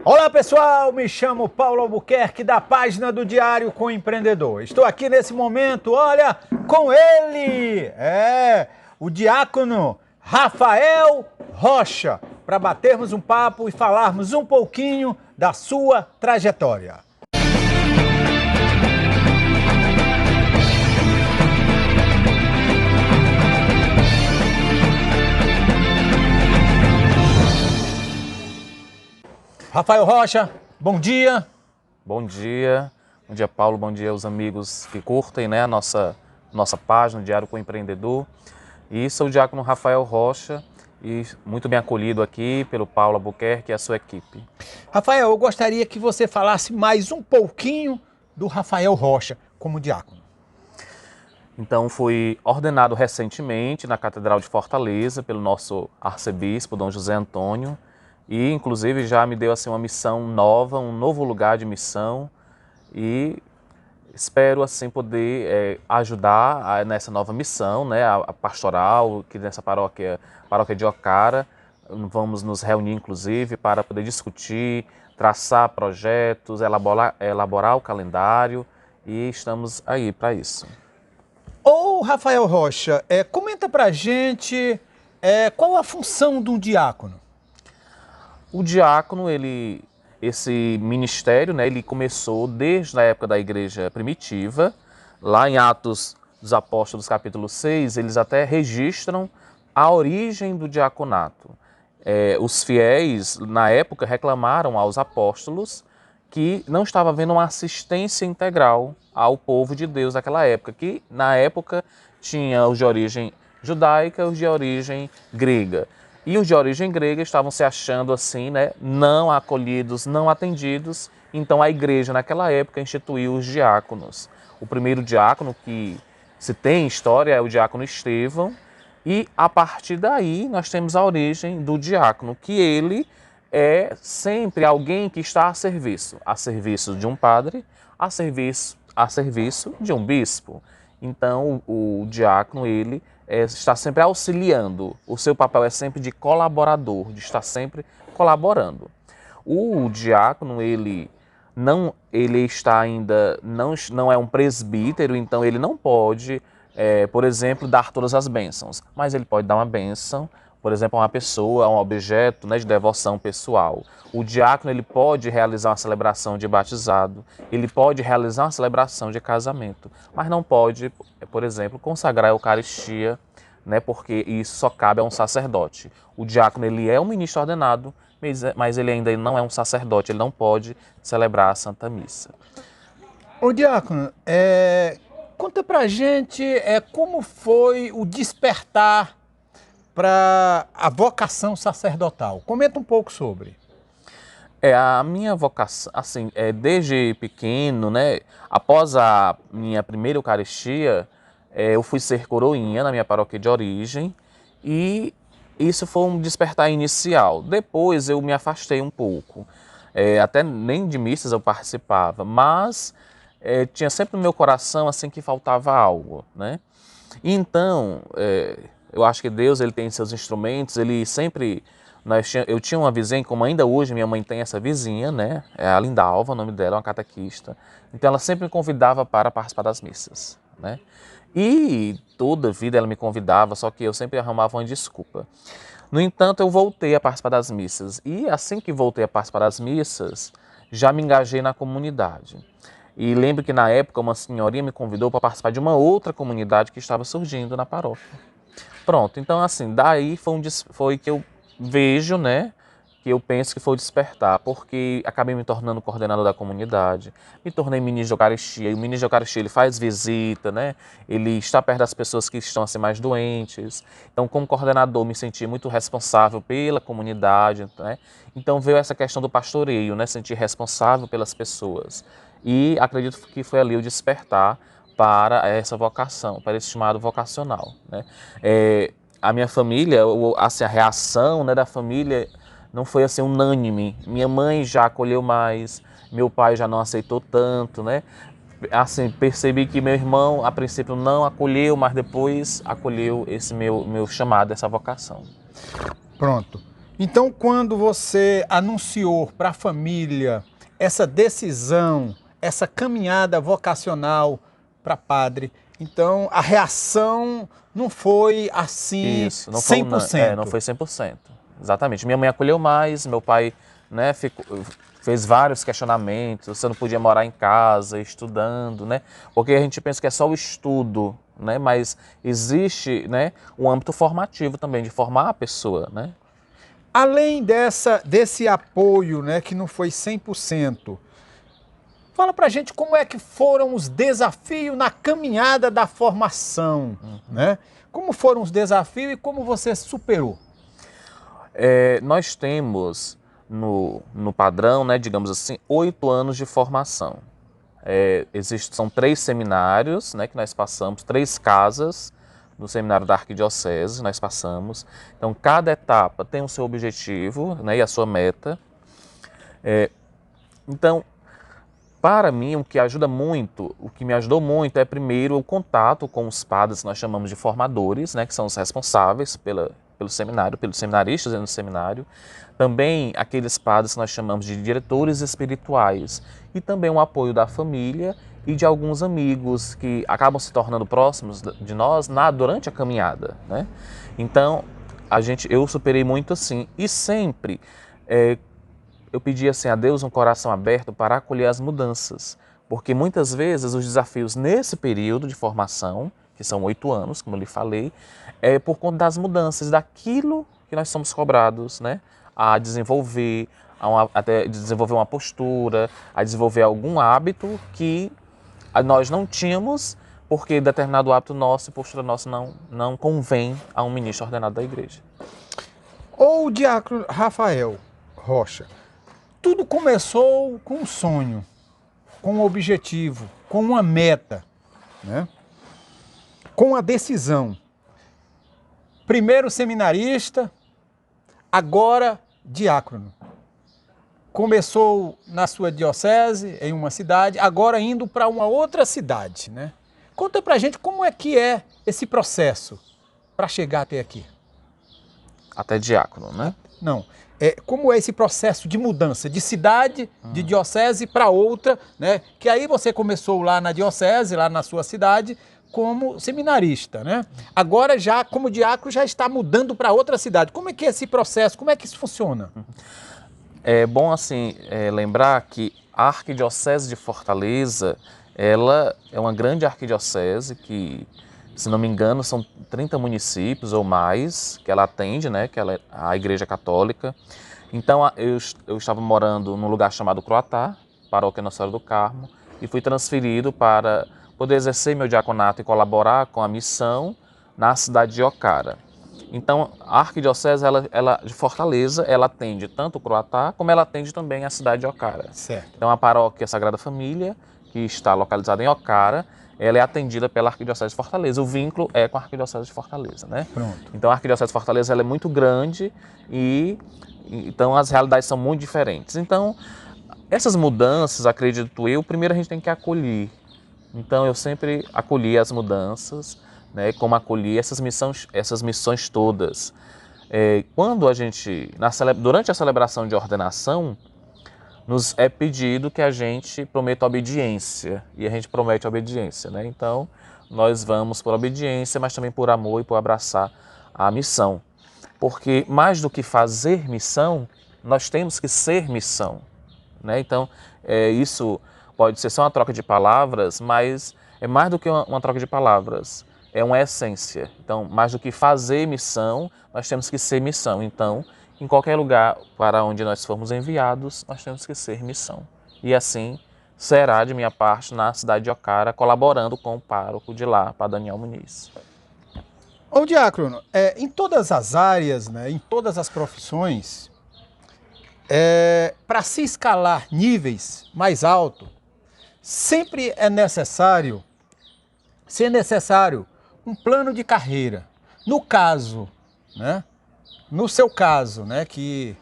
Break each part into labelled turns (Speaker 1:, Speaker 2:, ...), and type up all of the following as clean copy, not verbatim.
Speaker 1: Olá pessoal, me chamo Paulo Albuquerque da página do Diário com o Empreendedor. Estou aqui nesse momento, olha, com ele, o diácono Rafael Rocha, para batermos um papo e falarmos um pouquinho da sua trajetória. Rafael Rocha, bom dia.
Speaker 2: Bom dia, Paulo, bom dia aos amigos que curtem, né, a nossa página, Diário com o Empreendedor. E sou o diácono Rafael Rocha e muito bem acolhido aqui pelo Paulo Albuquerque e a sua equipe.
Speaker 1: Rafael, eu gostaria que você falasse mais um pouquinho do Rafael Rocha como diácono.
Speaker 2: Então, fui ordenado recentemente na Catedral de Fortaleza pelo nosso arcebispo, Dom José Antônio, e inclusive já me deu assim uma missão nova, um novo lugar de missão, e espero assim poder ajudar nessa nova missão, né, a pastoral, que nessa paróquia de Ocara. Vamos nos reunir inclusive para poder discutir, traçar projetos, elaborar o calendário, e estamos aí para isso.
Speaker 1: Ô Rafael Rocha, comenta pra gente qual a função de um diácono.
Speaker 2: O diácono, esse ministério, né, ele começou desde a época da igreja primitiva. Lá em Atos dos Apóstolos, capítulo 6, eles até registram a origem do diaconato. Os fiéis, na época, reclamaram aos apóstolos que não estava havendo uma assistência integral ao povo de Deus daquela época, que na época tinha os de origem judaica e os de origem grega. E os de origem grega estavam se achando assim, né, não acolhidos, não atendidos. Então a igreja naquela época instituiu os diáconos. O primeiro diácono que se tem em história é o diácono Estevão. E a partir daí nós temos a origem do diácono, que ele é sempre alguém que está a serviço de um padre, a serviço de um bispo. Então o diácono, ele está sempre auxiliando, o seu papel é sempre de colaborador, de estar sempre colaborando. O diácono, ele está ainda, não é um presbítero, então ele não pode, por exemplo, dar todas as bênçãos, mas ele pode dar uma bênção, por exemplo, a uma pessoa, a um objeto, né, de devoção pessoal. O diácono, ele pode realizar uma celebração de batizado, ele pode realizar uma celebração de casamento, mas não pode, por exemplo, consagrar a Eucaristia, né, porque isso só cabe a um sacerdote. O diácono, ele é um ministro ordenado, mas ele ainda não é um sacerdote, ele não pode celebrar a Santa Missa.
Speaker 1: Ô diácono, conta pra gente como foi o despertar para a vocação sacerdotal. Comenta um pouco sobre.
Speaker 2: A minha vocação, assim, desde pequeno, né, após a minha primeira Eucaristia, eu fui ser coroinha na minha paróquia de origem, e isso foi um despertar inicial. Depois eu me afastei um pouco, até nem de missas eu participava, mas tinha sempre no meu coração assim que faltava algo, né? Então, eu acho que Deus, ele tem seus instrumentos, ele sempre... Eu tinha uma vizinha, como ainda hoje minha mãe tem essa vizinha, né? É a Lindalva, o nome dela, uma catequista. Então ela sempre me convidava para participar das missas, né? E toda a vida ela me convidava, só que eu sempre arrumava uma desculpa. No entanto, eu voltei a participar das missas. E assim que voltei a participar das missas, já me engajei na comunidade. E lembro que na época uma senhorinha me convidou para participar de uma outra comunidade que estava surgindo na paróquia. Pronto, então assim, daí foi que eu vejo, né, que eu penso que foi o despertar, porque acabei me tornando coordenador da comunidade, me tornei ministro de Eucaristia, e o ministro de Eucaristia, ele faz visita, né, ele está perto das pessoas que estão assim mais doentes. Então, como coordenador, me senti muito responsável pela comunidade, né, então veio essa questão do pastoreio, né, sentir responsável pelas pessoas, e acredito que foi ali o despertar para essa vocação, para esse chamado vocacional, né. A minha família, assim, a reação, né, da família não foi assim unânime. Minha mãe já acolheu mais, meu pai já não aceitou tanto, né? Assim, percebi que meu irmão, a princípio, não acolheu, mas depois acolheu esse meu chamado, essa vocação.
Speaker 1: Pronto. Então, quando você anunciou para a família essa decisão, essa caminhada vocacional para padre, então a reação não foi assim
Speaker 2: Isso, não foi,
Speaker 1: 100%.
Speaker 2: não foi 100%. Exatamente. Minha mãe acolheu mais, meu pai, né, fez vários questionamentos, você não podia morar em casa, estudando, né? Porque a gente pensa que é só o estudo, né? Mas existe, né, um âmbito formativo também, de formar a pessoa, né?
Speaker 1: Além desse apoio, né, que não foi 100%, fala pra gente como é que foram os desafios na caminhada da formação, né? Como foram os desafios e como você superou?
Speaker 2: Nós temos no padrão, né, digamos assim, 8 anos de formação. São 3 seminários, né, que nós passamos, 3 casas no seminário da Arquidiocese, nós passamos. Então, cada etapa tem o seu objetivo, né, e a sua meta. Então, para mim, o que me ajudou muito é, primeiro, o contato com os padres que nós chamamos de formadores, né, que são os responsáveis pelo seminário, pelos seminaristas no seminário. Também aqueles padres que nós chamamos de diretores espirituais. E também o apoio da família e de alguns amigos que acabam se tornando próximos de nós durante a caminhada, né? Então, eu superei muito assim. E sempre eu pedi assim a Deus um coração aberto para acolher as mudanças. Porque muitas vezes os desafios nesse período de formação, que são 8 anos, como eu lhe falei, é por conta das mudanças, daquilo que nós somos cobrados, né, a desenvolver, até desenvolver uma postura, a desenvolver algum hábito que nós não tínhamos, porque determinado hábito nosso e postura nossa não convém a um ministro ordenado da igreja.
Speaker 1: Ou o diácono Rafael Rocha, tudo começou com um sonho, com um objetivo, com uma meta, né? Com uma decisão. Primeiro seminarista, agora diácono. Começou na sua diocese, em uma cidade, agora indo para uma outra cidade, né? Conta pra gente como é que é esse processo para chegar até aqui.
Speaker 2: Até diácono, né?
Speaker 1: Não. Como é esse processo de mudança de cidade, de diocese para outra, né? Que aí você começou lá na diocese, lá na sua cidade, como seminarista, né? Agora já como diácono já está mudando para outra cidade. Como é que é esse processo? Como é que isso funciona?
Speaker 2: É bom assim lembrar que a Arquidiocese de Fortaleza, ela é uma grande arquidiocese que, se não me engano, são 30 municípios ou mais que ela atende, né? Que ela é a Igreja Católica. Então eu estava morando num lugar chamado Croatá, paróquia Nossa Senhora do Carmo, e fui transferido para poder exercer meu diaconato e colaborar com a missão na cidade de Ocara. Então, a Arquidiocese ela de Fortaleza, ela atende tanto o Croatá, como ela atende também a cidade de Ocara.
Speaker 1: Certo.
Speaker 2: Então, a paróquia Sagrada Família, que está localizada em Ocara, ela é atendida pela Arquidiocese de Fortaleza. O vínculo é com a Arquidiocese de Fortaleza, né?
Speaker 1: Pronto.
Speaker 2: Então, a Arquidiocese de Fortaleza ela é muito grande e então as realidades são muito diferentes. Então, essas mudanças, acredito eu, primeiro a gente tem que acolher. Então, eu sempre acolhi as mudanças, né, como acolhi essas missões todas. Quando a gente, durante a celebração de ordenação, nos é pedido que a gente prometa obediência, e a gente promete obediência, né? Então, nós vamos por obediência, mas também por amor e por abraçar a missão. Porque mais do que fazer missão, nós temos que ser missão, né? Então, isso pode ser só uma troca de palavras, mas é mais do que uma troca de palavras. É uma essência. Então, mais do que fazer missão, nós temos que ser missão. Então, em qualquer lugar para onde nós formos enviados, nós temos que ser missão. E assim será de minha parte na cidade de Ocara, colaborando com o pároco de lá, Padre Daniel Muniz.
Speaker 1: Ô diácono, em todas as áreas, né, em todas as profissões, para se escalar níveis mais altos, sempre é necessário um plano de carreira. No caso, né? No seu caso, né? Que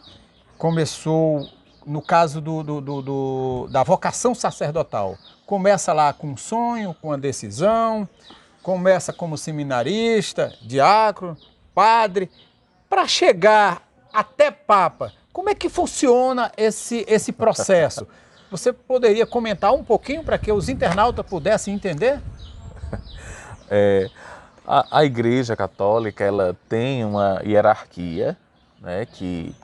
Speaker 1: começou no caso da vocação sacerdotal. Começa lá com um sonho, com uma decisão, começa como seminarista, diácono, padre, para chegar até Papa. Como é que funciona esse processo? Você poderia comentar um pouquinho para que os internautas pudessem entender?
Speaker 2: A Igreja Católica, ela tem uma hierarquia, né, que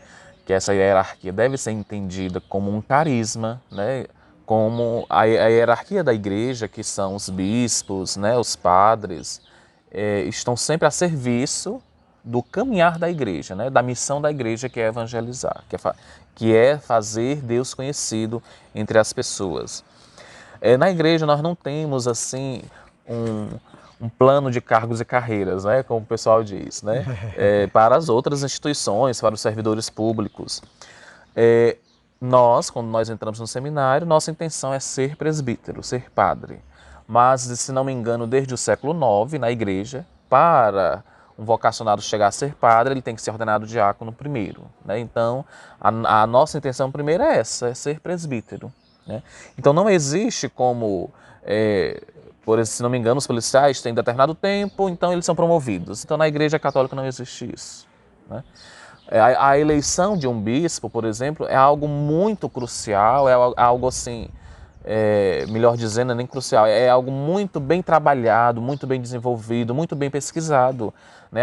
Speaker 2: essa hierarquia deve ser entendida como um carisma, né, como a hierarquia da Igreja, que são os bispos, né, os padres, estão sempre a serviço do caminhar da Igreja, né, da missão da Igreja, que é evangelizar, que é fazer Deus conhecido entre as pessoas. Na Igreja nós não temos assim um plano de cargos e carreiras, né, como o pessoal diz, né, para as outras instituições, para os servidores públicos. Quando nós entramos no seminário, nossa intenção é ser presbítero, ser padre. Mas, se não me engano, desde o século IX, na Igreja, para um vocacionado chegar a ser padre, ele tem que ser ordenado diácono primeiro, né? Então, a nossa intenção primeira é essa, é ser presbítero, né? Então, não existe como, se não me engano, os policiais têm determinado tempo, então eles são promovidos. Então, na Igreja Católica não existe isso, né? A eleição de um bispo, por exemplo, é algo muito crucial, é algo assim, melhor dizendo, nem crucial, é algo muito bem trabalhado, muito bem desenvolvido, muito bem pesquisado, né?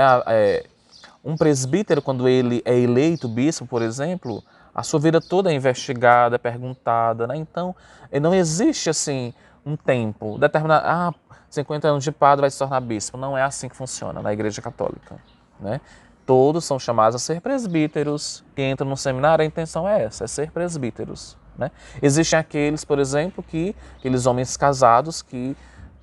Speaker 2: Um presbítero, quando ele é eleito bispo, por exemplo, a sua vida toda é investigada, é perguntada, né? Então, não existe assim um tempo determinado, 50 anos de padre vai se tornar bispo. Não é assim que funciona na Igreja Católica, né? Todos são chamados a ser presbíteros, que entram no seminário, a intenção é essa, é ser presbíteros, né? Existem aqueles, por exemplo, aqueles homens casados que,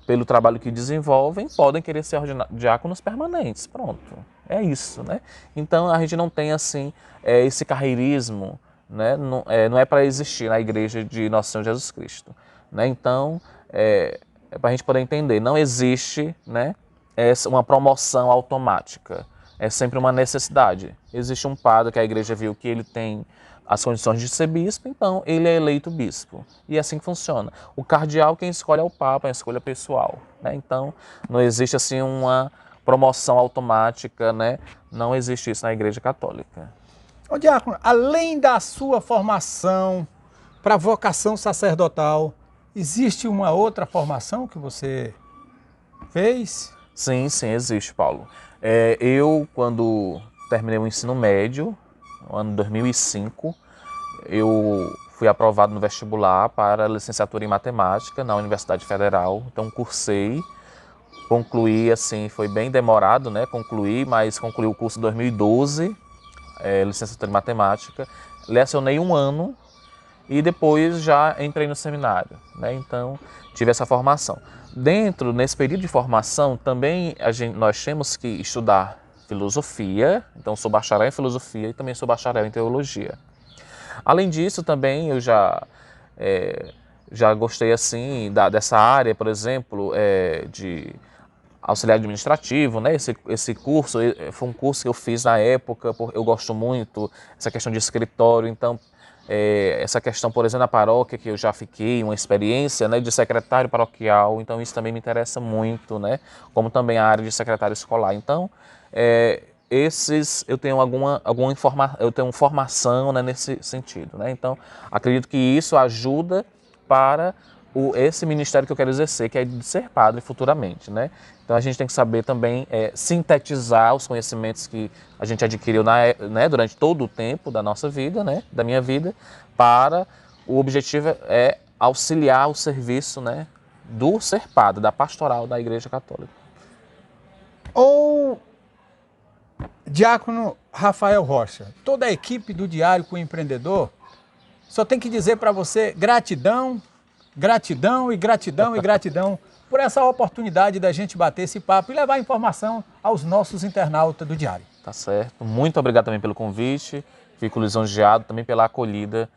Speaker 2: pelo trabalho que desenvolvem, podem querer ser diáconos permanentes, pronto, é isso, né? Então a gente não tem assim esse carreirismo, né? Não é para existir na Igreja de Nosso Senhor Jesus Cristo, né? Então, é para a gente poder entender, não existe, né, uma promoção automática. É sempre uma necessidade. Existe um padre que a igreja viu que ele tem as condições de ser bispo, então ele é eleito bispo. E é assim que funciona. O cardeal, quem escolhe é o Papa, é uma escolha pessoal, né? Então, não existe assim uma promoção automática, né? Não existe isso na Igreja Católica.
Speaker 1: Ô diácono, além da sua formação para vocação sacerdotal, existe uma outra formação que você fez?
Speaker 2: Sim, existe, Paulo. Eu, quando terminei o ensino médio, no ano 2005, eu fui aprovado no vestibular para licenciatura em matemática na Universidade Federal. Então, cursei, concluí, assim, foi bem demorado, né? Mas concluí o curso em 2012, licenciatura em matemática. Lecionei um ano e depois já entrei no seminário, né? Então, tive essa formação. Nesse período de formação, também nós temos que estudar filosofia, então sou bacharel em filosofia e também sou bacharel em teologia. Além disso, também eu já gostei assim dessa área, por exemplo, de auxiliar administrativo, né? Esse curso foi um curso que eu fiz na época, eu gosto muito dessa questão de escritório, então essa questão, por exemplo, na paróquia, que eu já fiquei, uma experiência, né, de secretário paroquial, então isso também me interessa muito, né, como também a área de secretário escolar. Então, eu tenho eu tenho formação, né, nesse sentido, né, então acredito que isso ajuda para esse ministério que eu quero exercer, que é de ser padre futuramente, né. Então a gente tem que saber também sintetizar os conhecimentos que a gente adquiriu né, durante todo o tempo da nossa vida, né, da minha vida, para o objetivo é auxiliar o serviço, né, do ser padre, da pastoral da Igreja Católica.
Speaker 1: Ou diácono Rafael Rocha, toda a equipe do Diário com o Empreendedor só tem que dizer para você gratidão, gratidão e gratidão e gratidão por essa oportunidade da gente bater esse papo e levar informação aos nossos internautas do Diário.
Speaker 2: Tá certo. Muito obrigado também pelo convite. Fico lisonjeado também pela acolhida,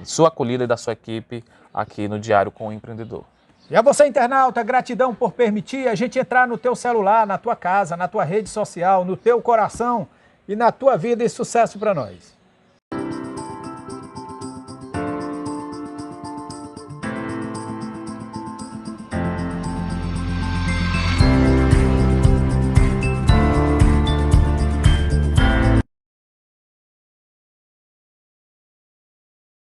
Speaker 2: sua acolhida e da sua equipe aqui no Diário com o Empreendedor.
Speaker 1: E a você, internauta, gratidão por permitir a gente entrar no teu celular, na tua casa, na tua rede social, no teu coração e na tua vida, e sucesso para nós.